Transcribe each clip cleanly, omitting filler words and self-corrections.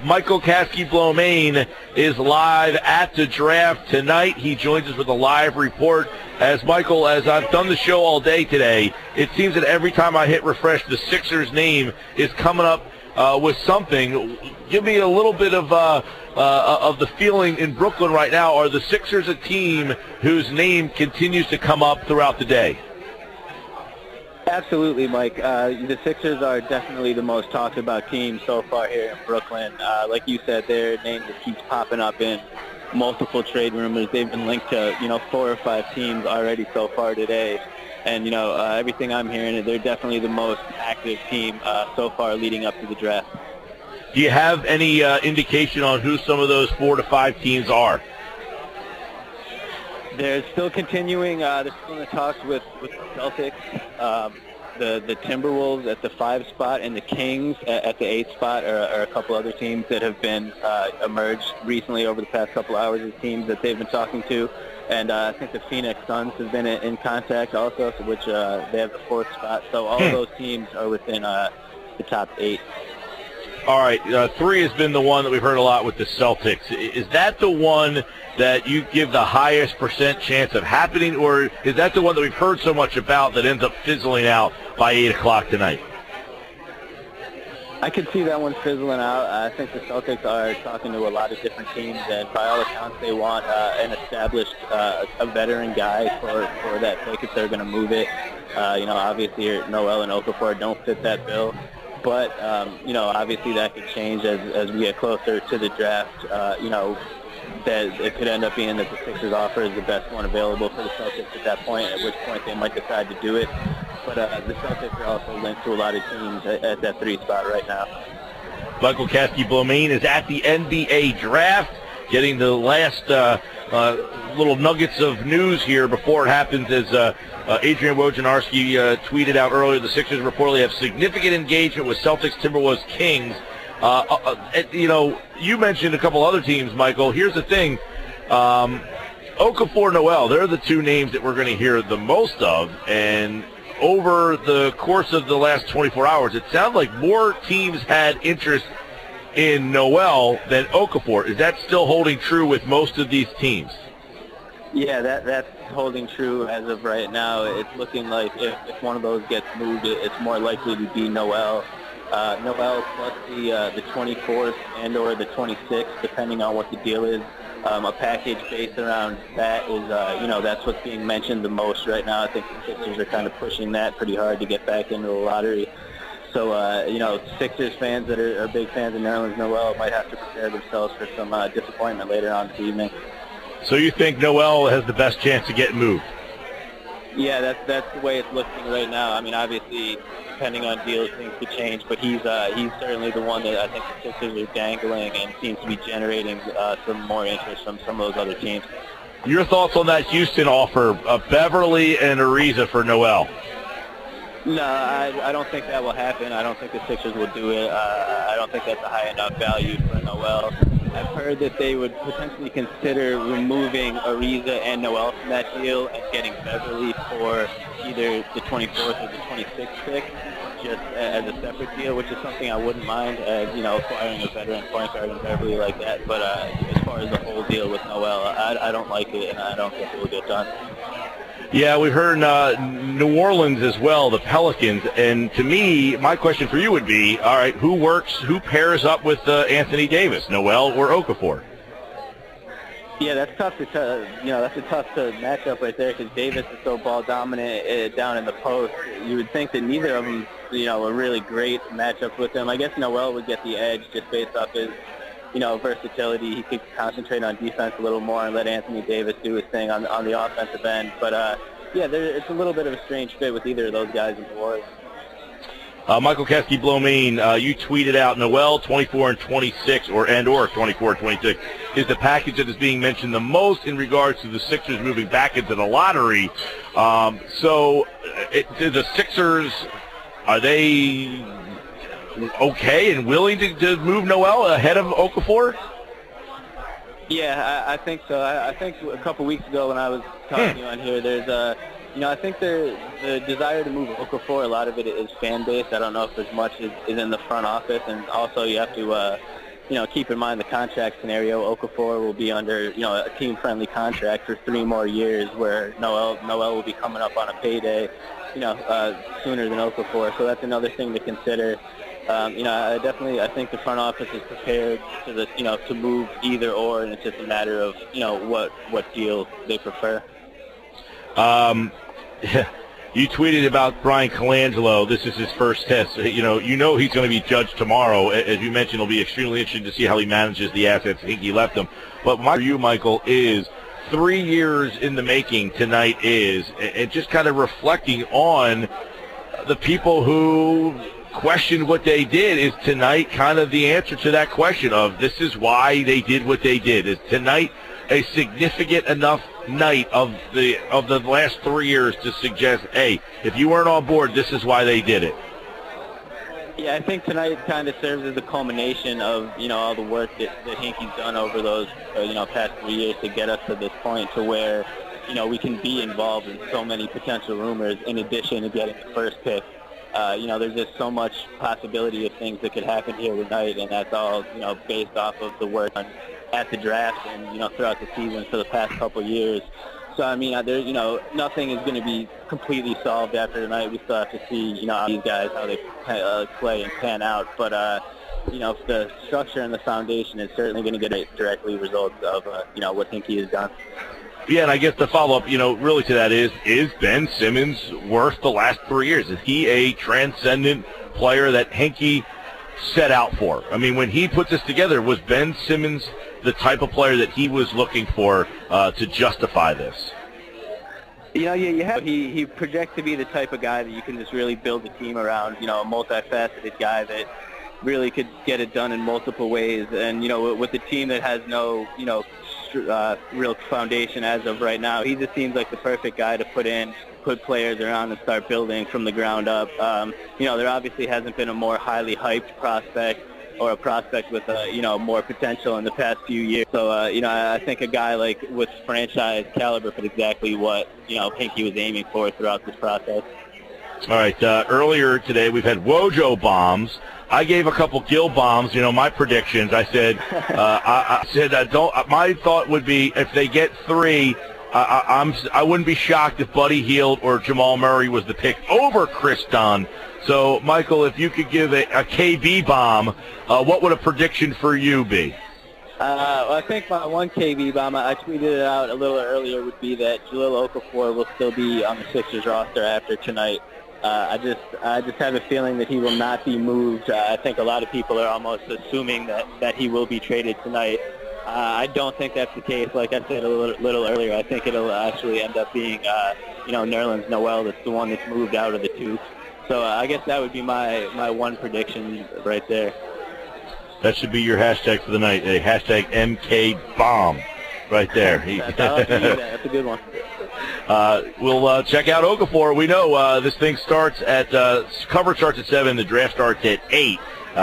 Michael Kaskey-Blomain is live at the draft tonight. He joins us with a live report. As Michael, as I've done the show all day today, it seems that every time I hit refresh, the Sixers' name is coming up with something. Give me a little bit of the feeling in Brooklyn right now. Are the Sixers a team whose name continues to come up throughout the day? Absolutely, Mike. The Sixers are definitely the most talked about team so far here in Brooklyn. Like you said, their name just keeps popping up in multiple trade rumors. They've been linked to, 4 or 5 teams already so far today. And, everything I'm hearing, they're definitely the most active team so far leading up to the draft. Do you have any indication on who some of those 4 to 5 teams are? They're still continuing. They're still in the talks with the Celtics, the Timberwolves at the 5 spot, and the Kings at the 8 spot are a couple other teams that have been emerged recently over the past couple hours as teams that they've been talking to. And I think the Phoenix Suns have been in contact also, which they have the 4th spot. So all of those teams are within the top 8. All right, 3 has been the one that we've heard a lot with the Celtics. Is that the one that you give the highest % chance of happening, or is that the one that we've heard so much about that ends up fizzling out by 8 o'clock tonight? I could see that one fizzling out. I think the Celtics are talking to a lot of different teams, and by all accounts, they want an established, a veteran guy for that pick if they're going to move it. Obviously, Noel and Okafor don't fit that bill. But, obviously that could change as we get closer to the draft. That it could end up being that the Sixers offer is the best one available for the Celtics at that point, at which point they might decide to do it. But the Celtics are also linked to a lot of teams at that 3 spot right now. Michael Kaskey-Blomain is at the NBA draft, getting the last little nuggets of news here before it happens as Adrian Wojnarowski tweeted out earlier the Sixers reportedly have significant engagement with Celtics, Timberwolves, Kings. You mentioned a couple other teams, Michael. Here's the thing. Okafor, Noel, they're the 2 names that we're going to hear the most of. And over the course of the last 24 hours, it sounds like more teams had interest in Noel than Okafor. Is that still holding true with most of these teams? Yeah, that's holding true as of right now. It's looking like if one of those gets moved, it's more likely to be Noel. Noel plus the 24th and or the 26th, depending on what the deal is. A package based around that is, that's what's being mentioned the most right now. I think the Sixers are kind of pushing that pretty hard to get back into the lottery. So, Sixers fans that are big fans of Nerlens Noel might have to prepare themselves for some disappointment later on this evening. So you think Noel has the best chance to get moved? Yeah, that's the way it's looking right now. I mean, obviously, depending on deals, things could change, but he's certainly the one that I think the Sixers are dangling and seems to be generating some more interest from some of those other teams. Your thoughts on that Houston offer, Beverly and Ariza for Noel? No, I don't think that will happen. I don't think the Sixers will do it. I don't think that's a high enough value for Noel. I've heard that they would potentially consider removing Ariza and Noel from that deal and getting Beverly for either the 24th or the 26th pick, just as a separate deal, which is something I wouldn't mind, acquiring a veteran point guard in Beverly like that. But as far as the whole deal with Noel, I don't like it, and I don't think it will get done. Yeah, we heard New Orleans as well, the Pelicans. And to me, my question for you would be, all right, who pairs up with Anthony Davis, Noel or Okafor? Yeah, that's tough that's a tough matchup right there because Davis is so ball dominant down in the post. You would think that neither of them, a really great matchup with him. I guess Noel would get the edge just based off his versatility. He could concentrate on defense a little more and let Anthony Davis do his thing on the offensive end. But, it's a little bit of a strange fit with either of those guys in New Orleans. Michael Kaskey-Blomain, you tweeted out Noel 24 and 26, or 24 and 26, is the package that is being mentioned the most in regards to the Sixers moving back into the lottery. The Sixers, are they okay and willing to move Noel ahead of Okafor? Yeah, I think so. I think a couple weeks ago when I was talking to you on here, there's I think the desire to move Okafor, a lot of it is fan-based. I don't know if as much is in the front office, and also you have to keep in mind the contract scenario. Okafor will be under, a team-friendly contract for 3 more years, where Noel will be coming up on a payday, sooner than Okafor. So that's another thing to consider. I think the front office is prepared to move either or, and it's just a matter of, what deal they prefer. You tweeted about Brian Colangelo. This is his first test. He's going to be judged tomorrow. As you mentioned, it'll be extremely interesting to see how he manages the assets. I think he left them. But for you, Michael, is 3 years in the making tonight and just kind of reflecting on the people who questioned what they did. Is tonight kind of the answer to that question of this is why they did what they did? Is tonight a significant enough night of the last 3 years to suggest, hey, if you weren't on board, this is why they did it? Yeah, I think tonight kind of serves as a culmination of, all the work that Hinkie's done over those, past 3 years to get us to this point to where, we can be involved in so many potential rumors in addition to getting the first pick. There's just so much possibility of things that could happen here tonight, and that's all, based off of the work done at the draft and, throughout the season for the past couple of years. So, there's, nothing is going to be completely solved after tonight. We still have to see, these guys, how they play and pan out. But, the structure and the foundation is certainly going to get it directly results of, what Hinkie has done. Yeah, and I guess the follow-up, really to that is Ben Simmons worth the last 3 years? Is he a transcendent player that Hinkie set out for? I mean, when he put this together, was Ben Simmons the type of player that he was looking for to justify this? He projects to be the type of guy that you can just really build a team around, a multifaceted guy that really could get it done in multiple ways. And, with the team that has no, real foundation as of right now, he just seems like the perfect guy to put players around and start building from the ground up. There obviously hasn't been a more highly hyped prospect or a prospect with, more potential in the past few years. So, I think a guy like with franchise caliber for exactly what, Hinkie was aiming for throughout this process. All right. Earlier today, we've had Wojo bombs. I gave a couple Gill bombs. My predictions. I said, my thought would be if they get 3, I wouldn't be shocked if Buddy Hield or Jamal Murray was the pick over Chris Dunn. So, Michael, if you could give a KB bomb, what would a prediction for you be? I think my one KB bomb, I tweeted it out a little earlier, would be that Jahlil Okafor will still be on the Sixers roster after tonight. I just have a feeling that he will not be moved. I think a lot of people are almost assuming that he will be traded tonight. I don't think that's the case. Like I said a little earlier, I think it'll actually end up being, Nerlens Noel that's the one that's moved out of the 2. So I guess that would be my one prediction right there. That should be your hashtag for the night, a hashtag MKBomb right there. That's a good one. We'll check out Okafor. We know this thing starts at coverage starts at 7. The draft starts at 8.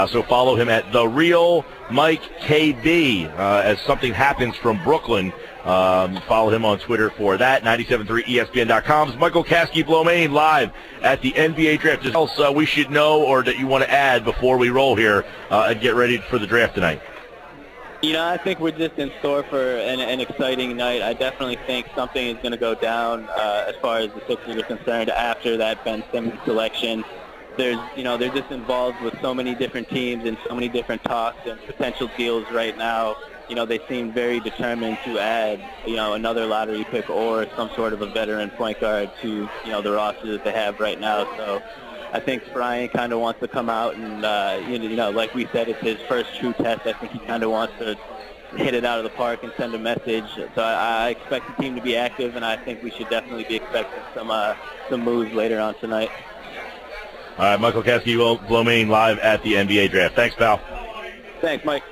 So follow him at The Real Mike KB as something happens from Brooklyn. Follow him on Twitter for that. 97.3 ESPN.com's Michael Kaskey-Blomain live at the NBA draft. What else we should know or that you want to add before we roll here and get ready for the draft tonight? I think we're just in store for an exciting night. I definitely think something is going to go down as far as the Sixers are concerned after that Ben Simmons selection. They're just involved with so many different teams and so many different talks and potential deals right now. They seem very determined to add, another lottery pick or some sort of a veteran point guard to, the roster that they have right now. So I think Brian kind of wants to come out and, like we said, it's his first true test. I think he kind of wants to hit it out of the park and send a message. So I expect the team to be active, and I think we should definitely be expecting some moves later on tonight. All right, Michael Kaskey-Blomain live at the NBA draft. Thanks, pal. Thanks, Mike.